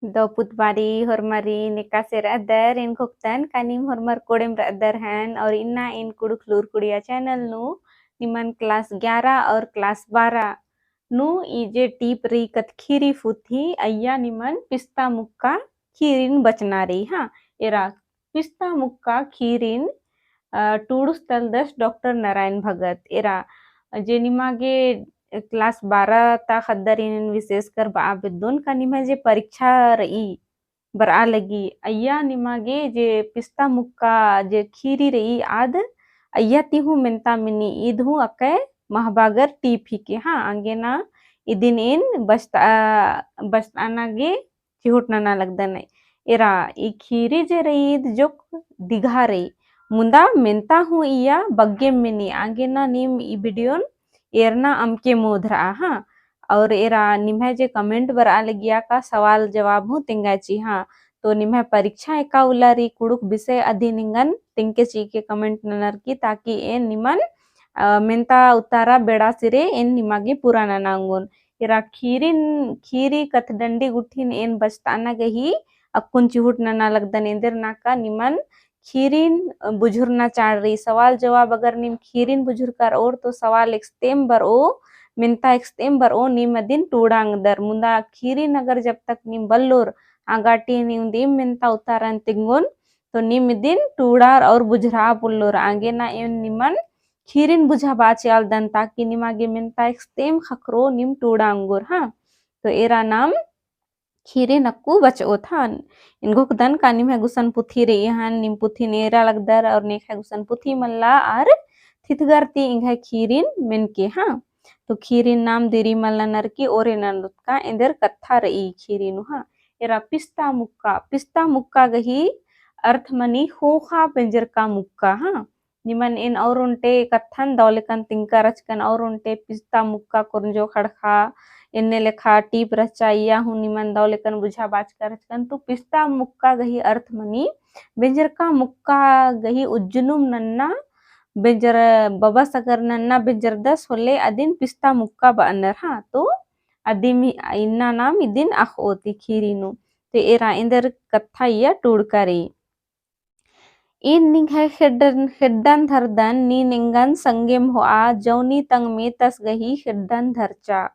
Do putbari hormari nikasir adar in kuktan kanim hormar kodem adar han और इन्ना इन कुड़ुक लूर कुड़िया channel नु निमन क्लास 11 और क्लास 12 नु इजे टीप री कत खीरी फुथी अय्या निमन पिस्ता मुक्का खीरिन बचनारी हाँ एरा पिस्ता मुक्का खीरिन टूडुस तलदस डॉक्टर नारायण भगत एरा जे निमागे क्लास 12 ता खद्दरीन विशेषकर बाबेदोन का निमा जे परीक्षा रई बरा लगी अय्या निमागे जे पिस्ता मुक्का जे खीरी रई आद अय्या तिहु मेंता मिनी इदहु अके महबागर टीपी के हाँ आंगेना इदिन इन बस्ताना गे चिहुटना ना लगदन एरा ई खीरी जे रई जो दिघा रई मुंदा मेंता हूँ इया बग्गे मिनी आंगेना निम ई वीडियोन एरना अमके मोधरा हाँ और एरा निम्हा जे कमेंट बर आलगिया का सवाल जवाब हूँ तिंगाची हाँ तो निम्हा परीक्षा एका उलारी कुड़ुक विषय अधिनिंगन तिंके ची के कमेंट ननर की ताकि एन निमन मेंता उतारा बेड़ा सिरे एन निमागे पुराना नांगोन एरा खीरी कथडंडी गुठिन एन बचताना गही अक्कुन चिहुट ना लगदन इंदर नाका निमन खीरिन बुझुरना चाड़ रही सवाल जवाब अगर निम खीरिन बुझुर कर और तो सवाल एक्सतेम बर ओ मिनता एक्सतेम बर ओ निम दिन टूडांग दर मुंदा खीरिन अगर जब तक निम बल्लोर आगाटी निम दिम मिनता उतारन तिंगोन तो निम दिन टूडार और बुझरा पुल्लोर आगे ना एन निमन खीरिन बुझा बाचाल दन ताकि निमागे मिनता एक्सतेम खकरो निम टूडांगोर हाँ तो एरा नाम खीरे नक्कू बचो था इनको दन कानी में गुसन पुथी रही हन निम पुथी नेरा लगदर और नेखा गुसन पुथी मल्ला आर थितगरती इंघा खीरिन मिनके हाँ तो खीरिन नाम देरी मल्ला नर की ओरे ननुत्का इंदर कत्था रही खीरिनु हाँ एरा पिस्ता मुक्का गही अर्थ मनी होखा पेंजर का मुक्का हाँ निमन इन और उनटे कत्थन दौलेकन तिंका रचकन और उनटे पिस्ता मुक्का कुरंजो खड़खा इन्ने लेखा टीप रचाइया हूँ निमन दौलेकन बुझा बाचका रचकन तो पिस्ता मुक्का गही अर्थ मनी बेंजर का मुक्का गही उज्जुनुम नन्ना बेंजर बबा सगर नन्ना बेंजर दस होले अदिन पिस्ता मुक्का बानर हाँ तो अदिम इन्ना नाम इदिन अख ओती खीरीनु तो एरा इंदर कथा या टूड़कारी इन निघाय हेड्डन धरदन नी निंगन संगेम होआ जौनी तंग में तस गही हेड्डन धरचा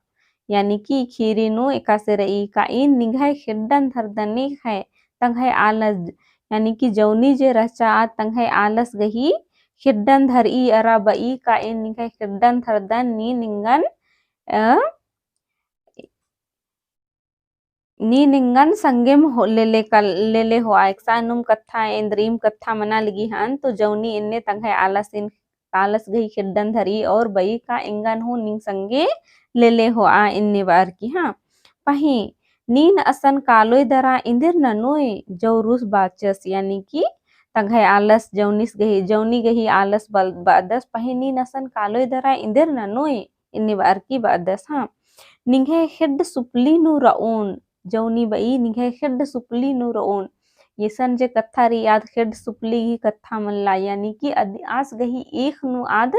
यानी कि खीरिनु एकासे रही का इन निघाय हेड्डन धरदन नी है तंघाय आलस यानी कि जौनी जे रचा तंघाय आलस गही हेड्डन धरई अरा बई का इन निघाय हेड्डन धरदन नी निंगन नी निंगन संगेम हो लेले हो एक्सानुम कथा इंद्रीम कथा मना लगी हन तो जौनी इन्ने तंघाय आलस गही खिड्डन धरी और बई का इंगन हो निंग संगे लेले हो इन्ने बार की हाँ पही नीन असन कालोय दरा इंदिर ननोय जौरुस बाचस यानी कि तंघाय आलस जौनी गही आलस बादस पही नीन असन कालोय दरा इंदिर ननोय इन्ने बार की बादस हाँ निंगे हेड सुपली नु रओन जौनी बई निघे हेड सुपली नु रोन ये सन जे कथा री याद हेड सुपली ही कथा मल्ला यानी कि आदि आस गही एक नु आद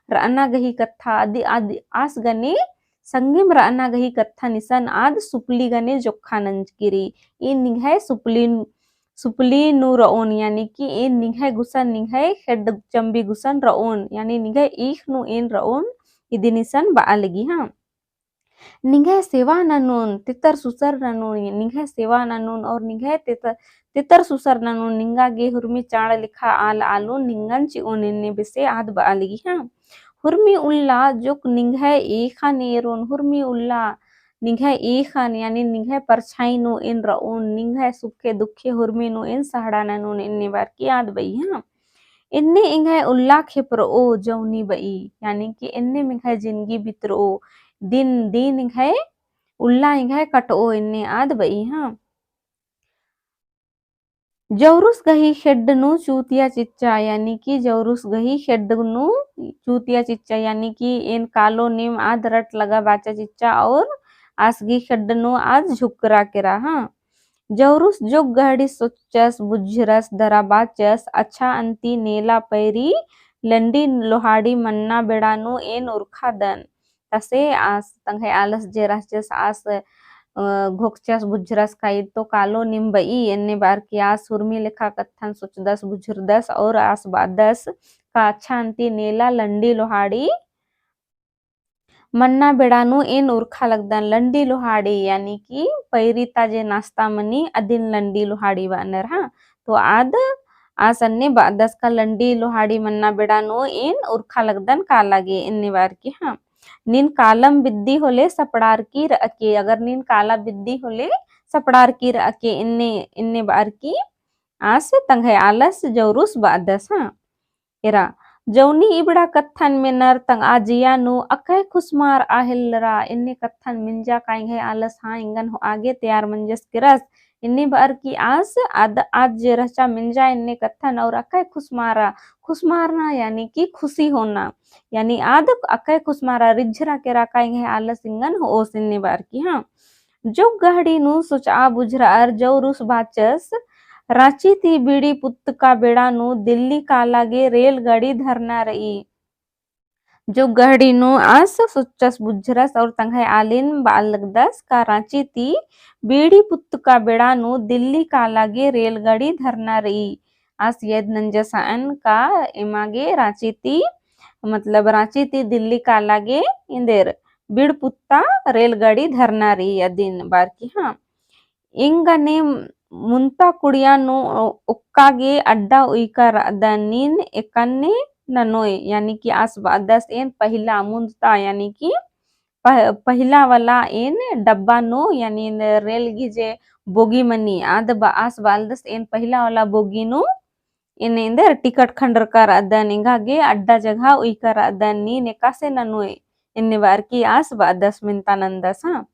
राना गही कथा आदि आदि आस गने संगेम राना गही कथा निसन आद सुपली गने जोखा नंजगिरी इन निघे सुपली नु रोन यानी कि इन निघे गुसन निघे हेड चंबी गुसन रोन यानी निघे एक नु इन रोन इदि निसन बा लगी हाँ निघे सेवा ननून तितर सुसर ननून निघे सेवा ननून और निघे तितर सुसर ननून निंगा गे हुर्मी चाड़ लिखा आल आलू निंगन चिओन इन्ने बिसे आद बालगी हाँ हुर्मी उल्ला जोक निघे एखा नेरोन हुर्मी उल्ला निघे एखान यानी निघे परछाई नु इन रओन निघे सुखे दुखे हुर्मी नु इन सहड़ा ननून इन्ने बार की आद बई हाँ इन्ने इंघे उल्ला खेप्रो जौनी बई यानी कि इन्ने मिघे जिंदगी बितरो दिन दिन इंघे उल्ला इंघे कटो इन्ने आद बई हाँ जौरुस गही शेड्डनु चूतिया चिच्चा यानी कि जौरुस गही शेड्डनु चूतिया चिच्चा यानी कि इन कालो निम आद रट लगा बाचा चिच्चा और आसगी शेड्डनु आज झुकरा केरा हाँ जौरुस जोग गहड़ी सोचस बुझरस धरा बाचस अच्छा अंती नेला पैरी लंडी लोहाड़ी मन्ना बेड़ानु एन उर्खा दन तसे आस तंघे आलस जे राचस आस घोकचस बुझरस काई तो कालो निम्बई एन्ने बार की आस हुर्मी लेखा कत्थन सुचदस बुझुरदस और आस बादस का अच्छा अंति नेला लंडी लोहाड़ी मन्ना बेड़ानु इन उर्खा लगदन लंडी लोहाड़ी यानी कि पैरीता जे नाश्ता मनी अदिन लंडी लोहाड़ी वानर हाँ तो आद आसन्ने बादस का लंडी लोहाड़ी मन्ना बेड़ानु इन उर्खा लगदन का लागे इन्ने बार की हाँ नीन कालम बिद्दी होले सपड़ार की रअके अगर नीन काला बिद्दी होले सपड़ार की रअके इन्ने इन्ने बार की आस तंघे आलस जौरुस बादस हाँ एरा जौनी इबड़ा कत्थन में नर तंग आजियानु अकै खुसमार आहिलरा इन्ने कत्थन मिंजा काइंगे आलस हाँ इंगन हो आगे तैयार मंजस किरस इन्ने बार की आस आज जे रचा मिंजा इन्ने कत्थन और अकै खुसमारा खुसमारना यानी कि खुशी होना यानी आद अकै खुसमारा रिझरा केरा काइंगे आलस इंगन हो ओस इन्ने बार की हाँ जो गहड़ी नु सुचा बुझरार जो रुस बाचस रांची थी बीड़ी पुत्त का बेड़ा नु दिल्ली का लागे रेलगाड़ी धरना रही जो गहड़ी नु आस सुच्चस बुझरस और तंघे आलिन बालगदस का रांची थी बीड़ी पुत्त का बेड़ा नु दिल्ली का लागे रेलगाड़ी धरना रही आस यद नंजसान का इमागे रांची थी मतलब रांची थी दिल्ली का लागे इंदेर बीड़ पुत्ता रेलगाड़ी धरना रही अदिन बार की हाँ इंगने ಮುಂತ ಕುಡಿಯಾನು उक्कागे अड्डा उइकर दनीन एकन्ने ननोय यानी कि आस बादस एन पहला मुंता यानी कि पहिला वाला एन डब्बा नो यानी रेल गिजे बोगी मनी आद आस बालदस एन पहिला वाला बोगी नो इन इंदर टिकट खंडर कर अदन इंगागे अड्डा जगह उइकर अदन नी नेकासे ननोय इन्ने बार की आस बादस मिंता नंदस हाँ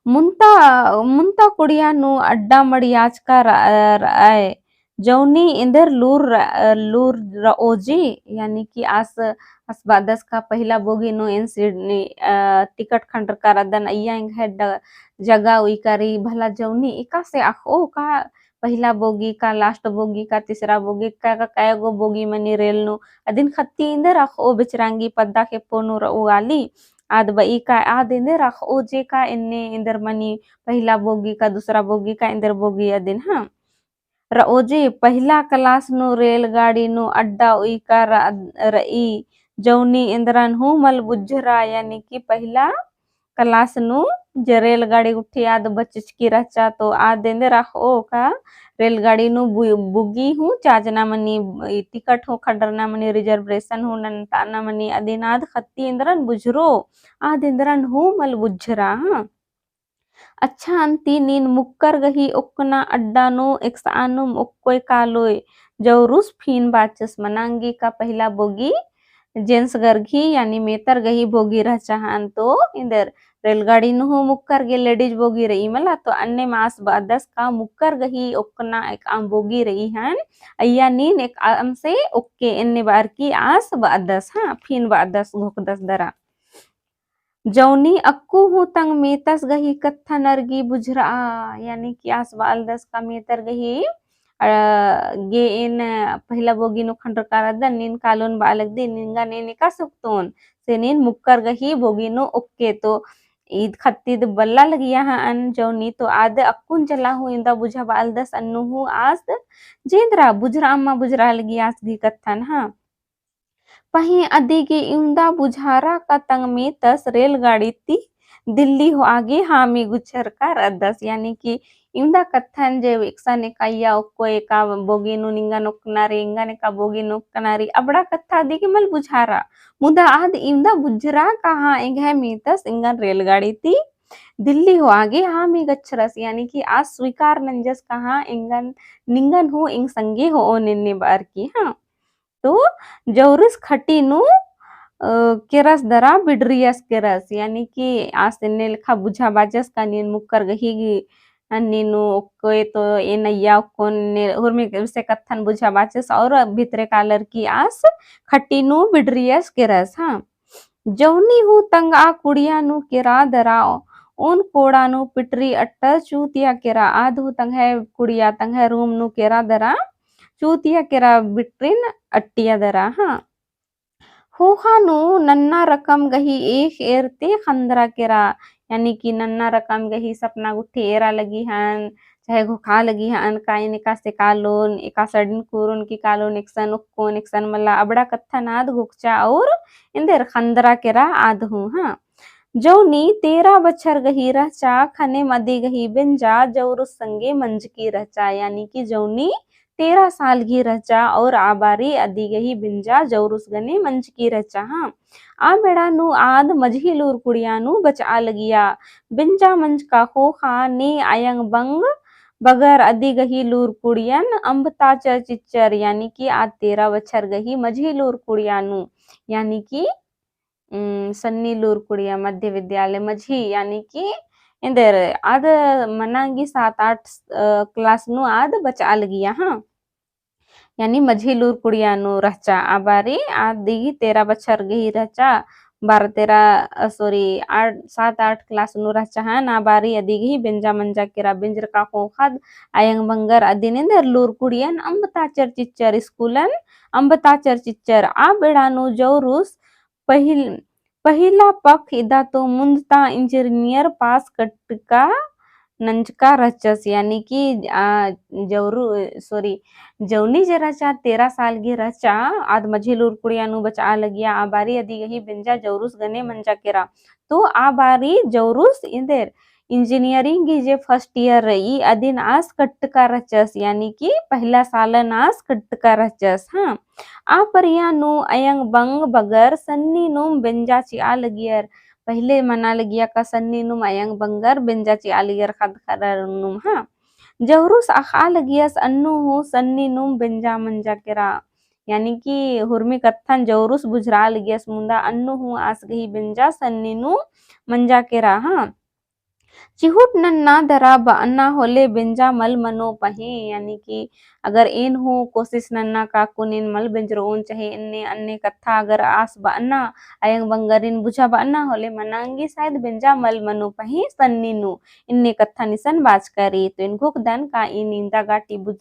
मुंता मुंता कुड़ियानु अड्डा मड़ियाच का राय जौनी इंदर लूर रओजी यानी कि आस बादस का पहला bogie no in Sydney ticket खंडर का रदन अय्या इंग जगह उई करी भला जौनी इका से आखो का पहला बोगी का लास्ट बोगी का तीसरा बोगी का काय गो बोगी मनी रेल नु अदिन खत्ती इंदर आखो बिचरांगी पद्दा के पोनु रउगाली आद बई का आद इंदर रख ओ जे का इन्ने इंदर मनी पहला बोगी का दूसरा बोगी का इंदर बोगी अदिन हाँ रओजे पहला क्लास नु रेलगाड़ी नु अड्डा उई का रई जौनी इंदरन हूँ मल बुझरा यानी कि पहला क्लास नु जे रेलगाड़ी उठी आद बचचकी रचा तो आद इंदर रख ओ का रेलगाड़ी नु बुगी हूँ चाजना मनी टिकट हो खडरना मनी रिजर्वेशन हो नंताना मनी अदिनाद खत्ती इंद्रन बुझरो आद इंद्रन हूँ मल बुझरा हाँ अच्छा अंती नीन मुक्कर गही उक्कना अड्डानो एक्सानुम उक्कोय कालोय जौरुस फीन बाचस मनांगी का पहला बोगी जेंस गरघी यानी मेतर गही बोगी रह चाहन तो इंदर रेलगाड़ी नु मुक्कर गे लेडीज बोगी रही मला तो अन्य मास बादस का मुक्कर गही उक्कना एक आम बोगी रही हन अय्या नीन एक आम से उक्के इन्ने बार की आस बादस हाँ फीन बादस घोकदस दरा जौनी अक्कू हूँ तंग मेतस गही कत्था नरगी बुझरा यानी कि आस बालदस का मेतर गही गे इन पहिला बोगी नु खंडरकार दन नीन कालोन बालक दे निंगा ने निका सुक्तोन से नीन मुक्कर गही बोगी नु उक्के तो ईद खत्तीद बल्ला लगिया हाँ अन जौनी तो आद अक्कुन चला हूँ इंदा बुझा बालदस अन्नु हूँ आस जेंद्रा बुझरा अम्मा बुझरा लगी आस गी कत्थन हाँ पही अदिगे इउंदा बुझारा का तंग में तस रेलगाड़ी ती दिल्ली हो आगे हामी गुच्छर का रदस यानी कि इउंदा कत्थन जे विक्सा ने काया ओको एका बोगी नु निंगा नोकनारी इंगा ने का बोगी नोकनारी अबड़ा कत्था दिगे मल बुझारा मुदा आद इउंदा बुझरा कहा इंगे में तस इंगा रेलगाड़ी ती दिल्ली हो आगे हामी गच्छरस यानी कि आज स्वीकार नंजस कहा इंगन निंगन हो इंग संगे हो ओ निन्ने बार की हाँ तो जौरस खटीनु केरस दरा बिडरियस केरस यानी कि आसिने लेखा बुझा बाजस का नीन मुक्कर गही नीनु कोई तो ए नैया कोन हुरमे से कत्थन बुझा बाजस और भीतरे कालर की आस खटीनु बिडरियस केरस हाँ जौनी हूँ तंग आ कुड़िया नु केरा दरा उन कोड़ा नु पिटरी अट्टा चूतिया केरा आधु तंग है कुड़िया तंग है रूम नु केरा दरा चूतिया केरा बिट्रिन अट्टिया दरा हाँ होहानु नन्ना रकम गही एक एरते खंदरा केरा यानी कि नन्ना रकम गही सपना गुट्ठी एरा लगी हन चाहे घोखा लगी हन काई निका से कालोन एका सडन कुरुन की कालोन एकसन उक्कोन एकसन मल्ला अबड़ा कत्था नाद घुकचा और इंदेर खंदरा केरा आधु हाँ जौनी 13 बच्छर गही रहचा खने मदी गही बिंजा जौरुस संगे मंज की रहचा यानी कि जौनी 13 साल की रहचा और आबारी अदी गही बिंजा जौरुस गने मंज की रहचा हाँ आ बेड़ा नु आद मझी लूर कुड़ियानु बचा लगिया बिंजा मंज का खोखा ने आयंग बंग बगर अदी गही लूर कुड़ियन अम्बता चर चिच्चर यानी कि आज 13 बच्छर गही मझी लूर कुड़ियानु यानी कि सन्नी लूर कुड़िया मध्य विद्यालय मझी यानी कि इंदर आद मनांगी 7-8 क्लास नु आद बचा लगिया हाँ यानी मझी लूर कुड़िया नु रहचा आबारी आद दिगी 13 बच्छर गही रहचा 12-13 सॉरी 7-8 क्लास नु रहचा है ना बारी अदिगी बेंजा मंजा केरा बिंजर का खोखद आयंग बंगर अदिनिंदर लूर कुड़ियन अम्बताचर चिच्चर स्कूलन अम्बताचर चिच्चर आ बेड़ानु जौरुस पहिला पख इदा तो मुंदता इंजीनियर पास कटका नंजका रचस यानी कि जौरू सॉरी जौनी जे रचा 13 साल की रचा आद मझे लूर कुड़ियानु बचा लगिया आ बारी अदी गही बिंजा जौरुस गने मंजा केरा तो आ बारी जौरुस इंदेर इंजीनियरिंग की जे फर्स्ट ईयर रही अदिन आस कट्टका रचस यानी कि पहला सालन आस कट्टका रचस हाँ आ परियानु अयंग बंग बगर सन्नी नुम बेंजाची आ लगियर पहले मना लगिया का सन्नी नुम अयंग बंगर बेंजाची आ लगियर खद खदर नुम हाँ जवरुस आखा लगियस अन्नु हो सन्नी नुम बेंजा मंजा केरा यानी कि हुर्मी कत्थन जवरुस बुझरा लगियस मुंदा अन्नु हो आस गही बेंजा सन्नी नु मंजा केरा हाँ चिहुट नन्ना दरा अन्ना होले बेंजा मल मनो पहे यानी कि अगर इन हो कोशिश नन्ना काकुन इन मल बेंजरोन चाहे इन्ने अन्ने कथा अगर आस अन्ना अयंग बंगरिन बुझा अन्ना होले मनांगी शायद बेंजा मल मनो पहे सन्नीनु इन्ने कथा निसन बाज करी तो इन घुक दन का इन इंदा गाटी बुझ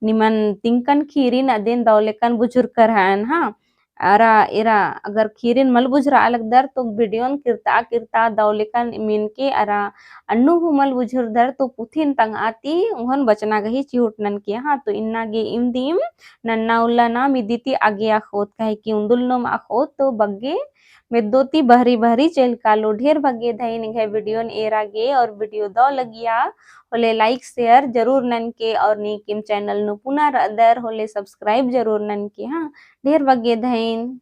निमन तिंकन खीरिन अदेन दौलेकन बुजुर कर हन हाँ अरा इरा अगर खीरिन मल बुझरा अलग दर तो वीडियोन किरता किरता दौलेकन मीन के अरा अन्नु हुमल बुझुर दर तो पुथिन तंग आती उहन बचना गही चिहुटनन के हाँ तो इन्ना गे इम दीम नन्ना उल्ला ना मिदिती आगे आखोत कहे कि उंदुल नोम आखोत तो बग्गे मेदोती बहरी बहरी चेल कालो ढेर भगे धई निघे वीडियो एरा गे और वीडियो दो लगिया होले लाइक शेयर जरूर नन के और नी किम चैनल नु पुनः अदर होले सब्सक्राइब जरूर नन के हाँ ढेर भगे धईन।